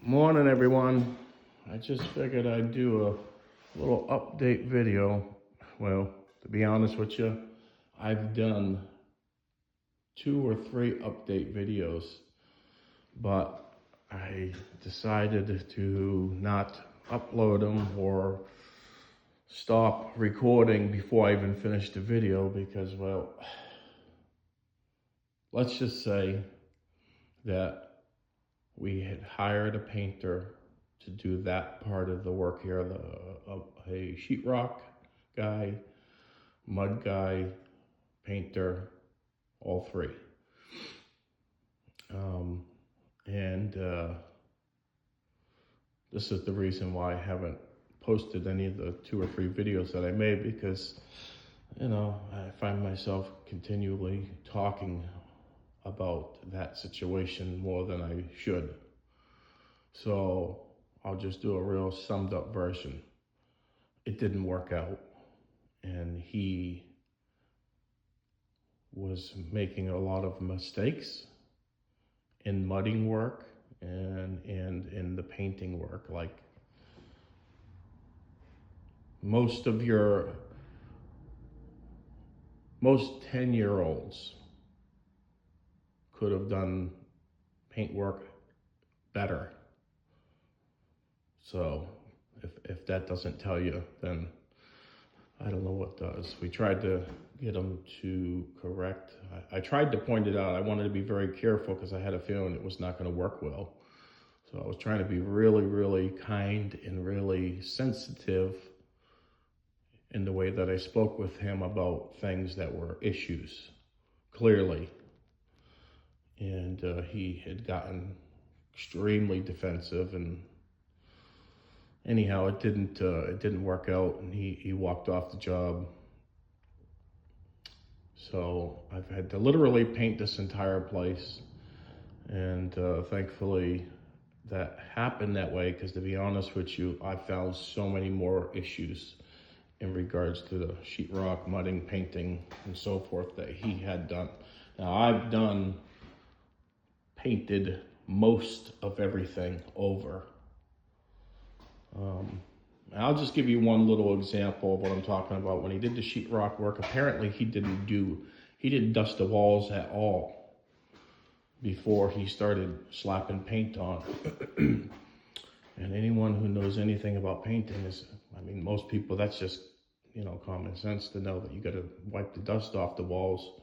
Morning, everyone. I just figured I'd do a little update video. Well, to be honest with you, I've done 2 or 3 update videos, but I decided to not upload them or stop recording before I even finished the video because, well, let's just say that we had hired a painter to do that part of the work here, a sheetrock guy, mud guy, painter, all 3. And this is the reason why I haven't posted any of the 2 or 3 videos that I made, because, I find myself continually talking about that situation more than I should. So I'll just do a real summed up version. It didn't work out, and he was making a lot of mistakes in mudding work and in the painting work. Like most 10-year-olds could have done paint work better. So if that doesn't tell you, then I don't know what does. We tried to get him to correct. I tried to point it out. I wanted to be very careful because I had a feeling it was not going to work well. So I was trying to be really, really kind and really sensitive in the way that I spoke with him about things that were issues, clearly. And he had gotten extremely defensive, and anyhow, it didn't work out, and he walked off the job. So I've had to literally paint this entire place, and thankfully that happened that way, because to be honest with you, I found so many more issues in regards to the sheetrock, mudding, painting, and so forth that he had done. Now I've painted most of everything over. I'll just give you one little example of what I'm talking about. When he did the sheetrock work, apparently he didn't dust the walls at all before he started slapping paint on. And anyone who knows anything about painting most people, that's just, common sense to know that you got to wipe the dust off the walls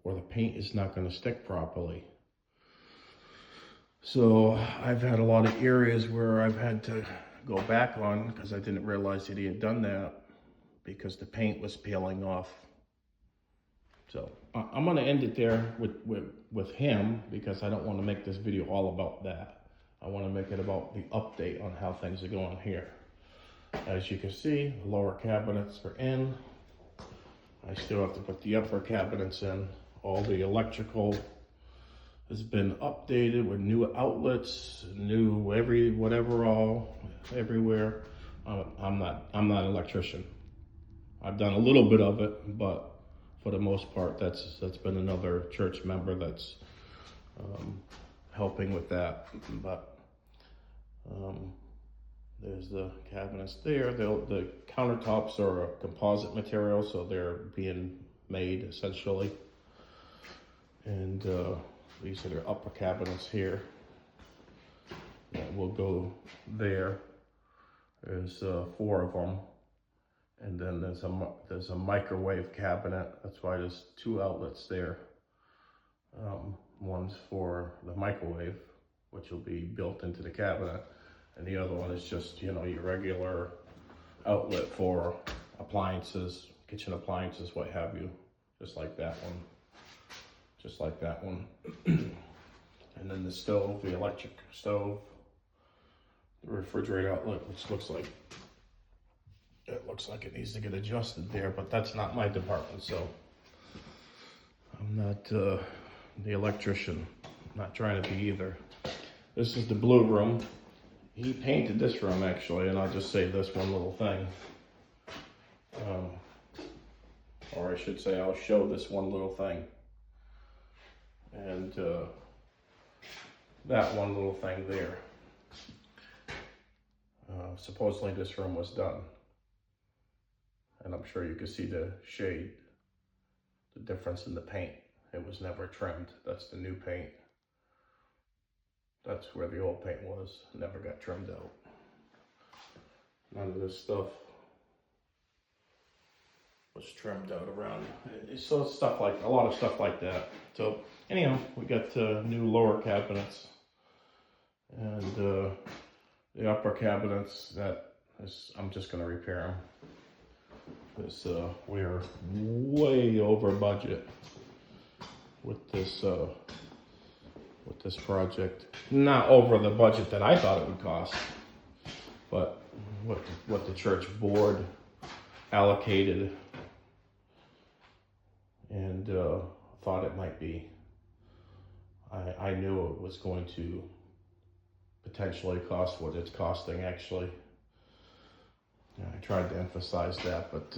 or the paint is not going to stick properly. So I've had a lot of areas where I've had to go back on because I didn't realize that he had done that because the paint was peeling off. So I'm going to end it there with him, because I don't want to make this video all about that. I want to make it about the update on how things are going here. As you can see, the lower cabinets are in. I still have to put the upper cabinets in. All the electrical has been updated with new outlets, new everywhere. I'm not an electrician. I've done a little bit of it, but for the most part, that's been another church member that's helping with that. But there's the cabinets there. The countertops are a composite material, so they're being made essentially. And these are the upper cabinets here that will go there. There's 4 of them, and then there's a microwave cabinet. That's why there's 2 outlets there. One's for the microwave, which will be built into the cabinet, and the other one is just your regular outlet for appliances, kitchen appliances, what have you, just like that one. Just like that one. And then the stove, the electric stove, the refrigerator outlet, which looks like it needs to get adjusted there, but that's not my department, so I'm not the electrician. I'm not trying to be either. This is the blue room. He painted this room actually, and I'll just say this one little thing. Or I should say, I'll show this one little thing. And that one little thing there. supposedly this room was done. And I'm sure you can see the shade, the difference in the paint. It was never trimmed. That's the new paint. That's where the old paint was. Never got trimmed out. None of this stuff was trimmed out around. So stuff like, a lot of stuff like that. So anyhow, we got new lower cabinets. And the upper cabinets, I'm just gonna repair them. Because we're way over budget with this project. Not over the budget that I thought it would cost, but what the church board allocated and thought it might be. I knew it was going to potentially cost what it's costing actually. I tried to emphasize that, but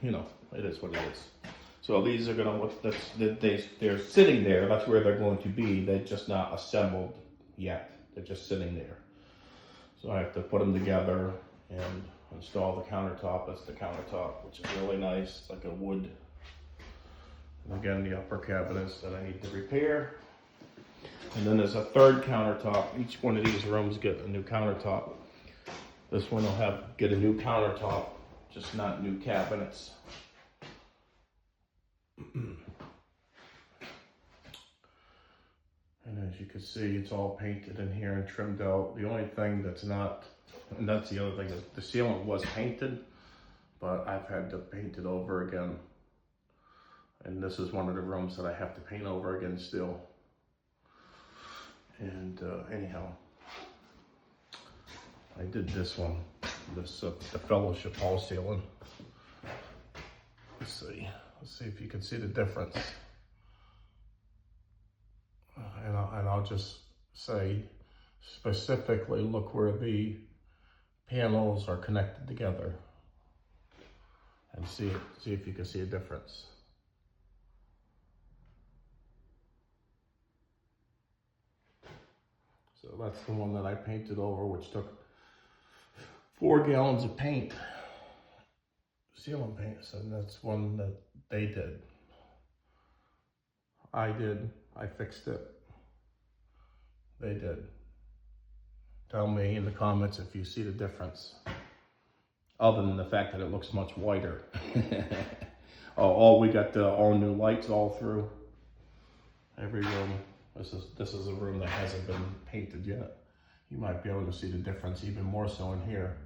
you know, it is what it is. So these are gonna they're sitting there. That's where they're going to be. They're just not assembled yet. They're just sitting there. So I have to put them together and install the countertop. That's the countertop, which is really nice. It's like a wood. And again, the upper cabinets that I need to repair. And then there's a third countertop. Each one of these rooms get a new countertop. This one will get a new countertop, just not new cabinets. And as you can see, it's all painted in here and trimmed out. The only thing that's not, and that's the other thing, is the ceiling was painted, but I've had to paint it over again. And this is one of the rooms that I have to paint over again still. And anyhow, I did this one, the fellowship hall ceiling. Let's see if you can see the difference. And I'll just say specifically, look where the panels are connected together, and see if you can see a difference. So that's the one that I painted over, which took 4 gallons of paint, ceiling paint, and that's one that they did. I fixed it. They did. Tell me in the comments if you see the difference, other than the fact that it looks much whiter. We got all new lights all through every room. This is a room that hasn't been painted yet. You might be able to see the difference even more so in here.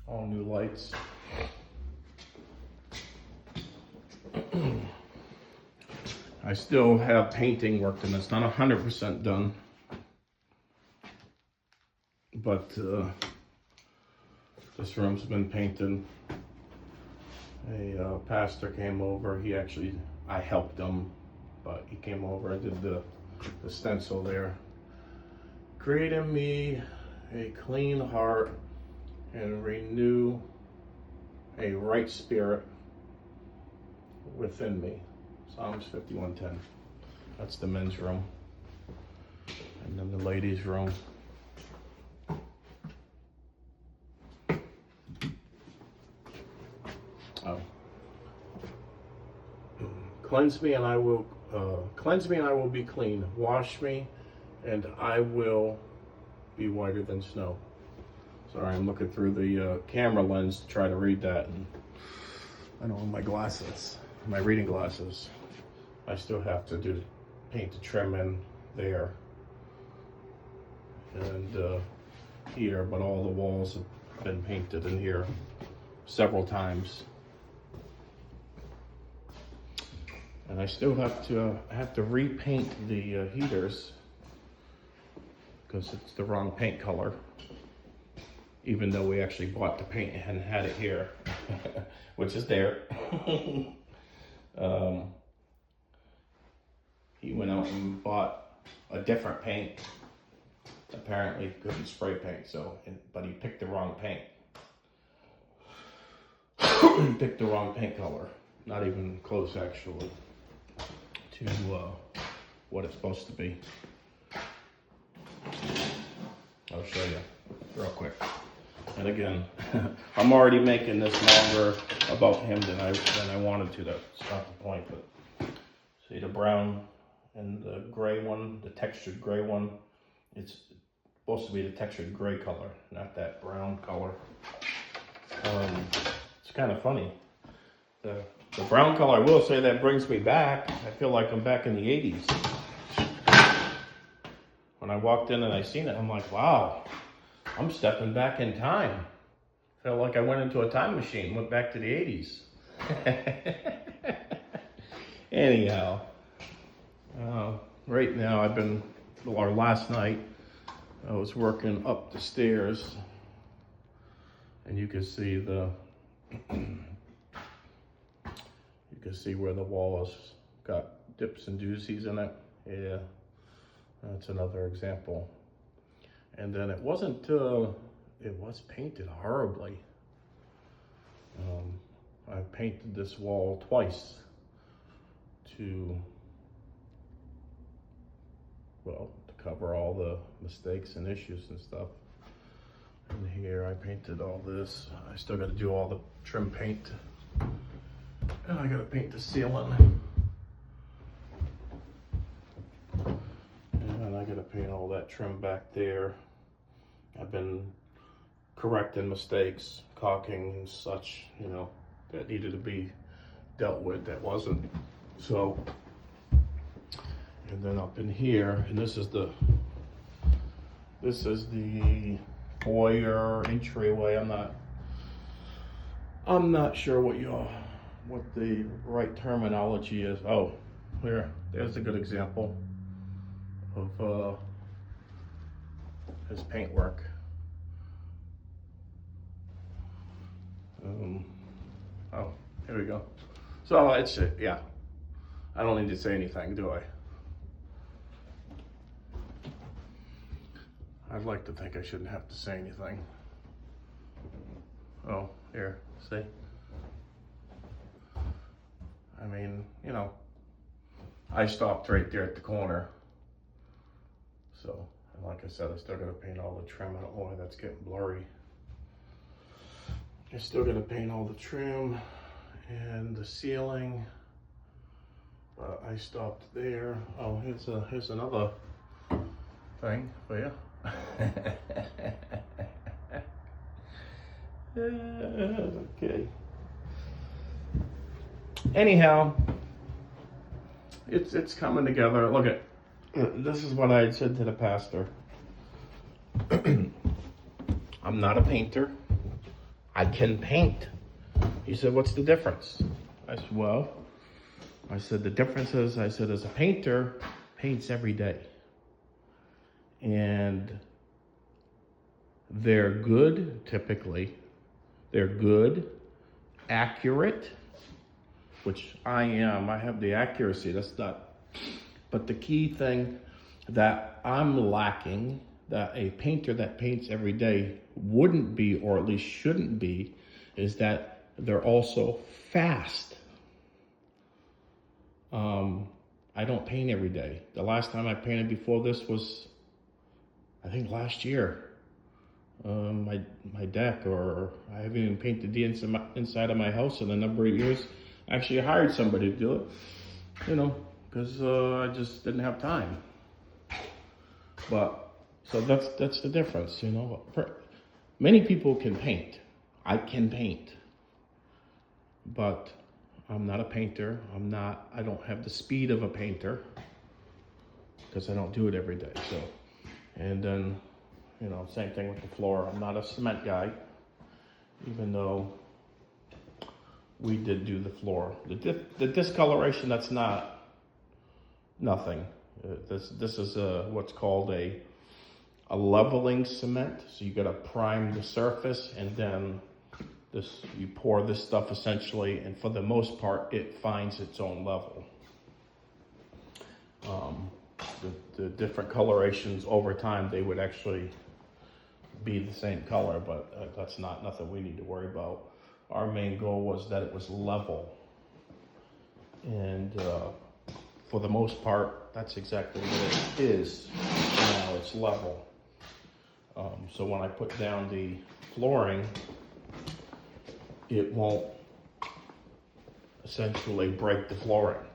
All new lights. I still have painting work and it's not 100% done. But this room's been painted. A pastor came over. I helped him, but he came over and did the stencil there. Create in me a clean heart and renew a right spirit within me. Psalms 51:10. That's the men's room. And then the ladies' room. Oh. Cleanse me and I will be clean. Wash me and I will be whiter than snow. Sorry, I'm looking through the camera lens to try to read that, and I don't have my glasses, my reading glasses. I still have to paint the trim in there and here, but all the walls have been painted in here several times. And I still have to repaint the heaters because it's the wrong paint color. Even though we actually bought the paint and had it here, which is there. He went out and bought a different paint. Apparently couldn't spray paint, but he picked the wrong paint. He picked the wrong paint color. Not even close actually to what it's supposed to be. I'll show you real quick. And again, I'm already making this longer about him than I wanted to. That's not the point. But see the brown and the gray one, the textured gray one. It's supposed to be the textured gray color, not that brown color. It's kind of funny. The brown color, I will say, that brings me back. I feel like I'm back in the 80s. When I walked in and I seen it, I'm like, wow, I'm stepping back in time. Felt like I went into a time machine, went back to the 80s. Anyhow, right now last night, I was working up the stairs, and you can see where the wall has got dips and doozies in it. Yeah, that's another example. And then it was painted horribly. I painted this wall twice to cover all the mistakes and issues and stuff. And here I painted all this. I still got to do all the trim paint. And I got to paint the ceiling. And I got to paint all that trim back there. I've been correcting mistakes, caulking and such, that needed to be dealt with, that wasn't. So, and then up in here, and this is the foyer entryway. I'm not sure what the right terminology is. Oh, there's a good example of his paintwork. Oh, here we go. So it's yeah. I don't need to say anything, do I? I'd like to think I shouldn't have to say anything. Oh, here, see? I mean, I stopped right there at the corner. So, and like I said, I still gotta paint all the trim. I don't know why that's getting blurry. I still gotta paint all the trim and the ceiling. But I stopped there. Oh, here's another thing for you. Okay. Anyhow, it's coming together. Look at this is what I had said to the pastor. I'm not a painter. I can paint. He said, "What's the difference?" I said, "Well," I said, "the difference is," I said, "as a painter, paints every day. And they're good, typically. They're good, accurate, which I am. I have the accuracy. That's not. But the key thing that I'm lacking, that a painter that paints every day wouldn't be, or at least shouldn't be, is that they're also fast. I don't paint every day. The last time I painted before this was, I think, last year. My deck, or I haven't even painted the inside of my house in a number of years. Actually, I hired somebody to do it, because I just didn't have time. But so that's the difference, Many people can paint. I can paint, but I'm not a painter. I don't have the speed of a painter because I don't do it every day. So, and then, same thing with the floor. I'm not a cement guy, even though we did do the floor. The discoloration, that's nothing. This is what's called a leveling cement. So you got to prime the surface, and then you pour this stuff essentially, and for the most part, it finds its own level. The different colorations over time, they would actually be the same color, but that's nothing we need to worry about. Our main goal was that it was level, and for the most part, that's exactly what it is. Now it's level. So when I put down the flooring, it won't essentially break the flooring,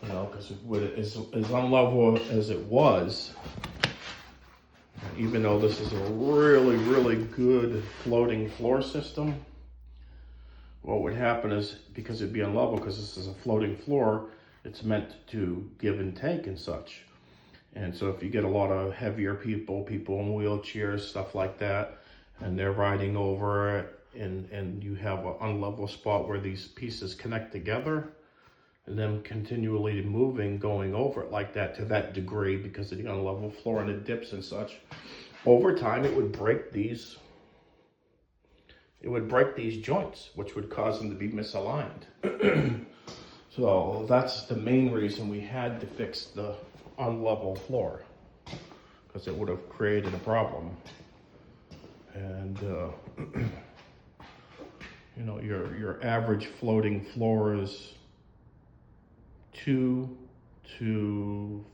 you know, because as unlevel as it was, even though this is a really, really good floating floor system, what would happen is, because it'd be unlevel, because this is a floating floor, it's meant to give and take and such. And so if you get a lot of heavier people in wheelchairs, stuff like that, and they're riding over it, and you have an unlevel spot where these pieces connect together, and then continually moving, going over it like that to that degree, because of the unlevel floor and the dips and such, over time it would break these joints, which would cause them to be misaligned. So that's the main reason we had to fix the unlevel floor, because it would have created a problem. And you know, your average floating floor is $2 to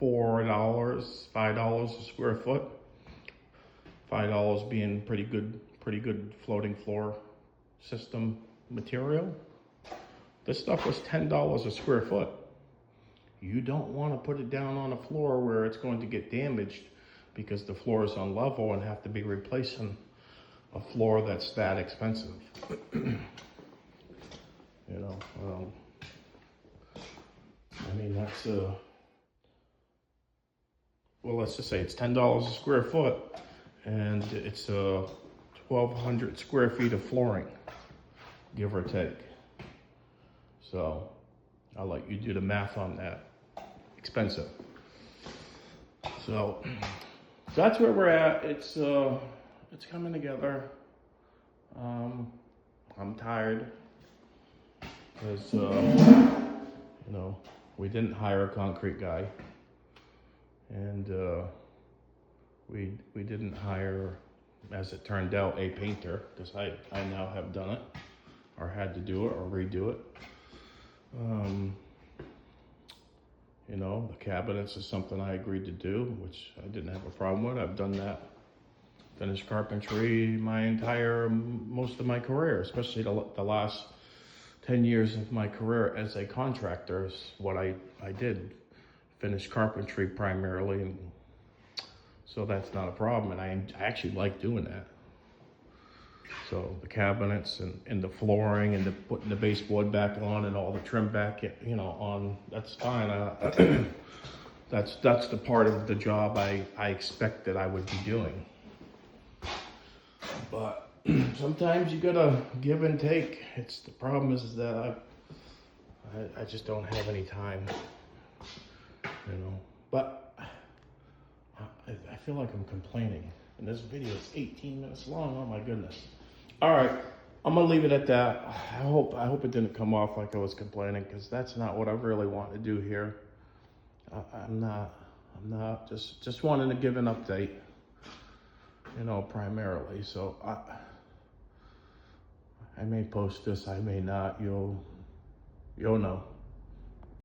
$4, $5 a square foot. $5 being pretty good floating floor system material. This stuff was $10 a square foot. You don't want to put it down on a floor where it's going to get damaged, because the floor is unlevel and have to be replacing a floor that's that expensive. You know, I mean, that's well, let's just say it's $10 a square foot, and it's 1,200 square feet of flooring, give or take. So I'll let you do the math on that. Expensive. So that's where we're at. It's coming together. I'm tired because you know, we didn't hire a concrete guy, and we didn't hire, as it turned out, a painter, because I now have done it, or had to do it, or redo it. You know, the cabinets is something I agreed to do, which I didn't have a problem with. I've done that, finished carpentry most of my career, especially the last 10 years of my career as a contractor is what I did. Finished carpentry primarily, and so that's not a problem, and I actually like doing that. So the cabinets and the flooring and putting the baseboard back on and all the trim back, you know, on, that's fine. That's the part of the job I expected I would be doing. But sometimes you gotta give and take. The problem is that I just don't have any time, you know. But I feel like I'm complaining, and this video is 18 minutes long. Oh my goodness. All right, I'm gonna leave it at that. I hope it didn't come off like I was complaining, because that's not what I really want to do here. I'm not just wanting to give an update, you know, primarily. So I may post this, I may not. You'll know.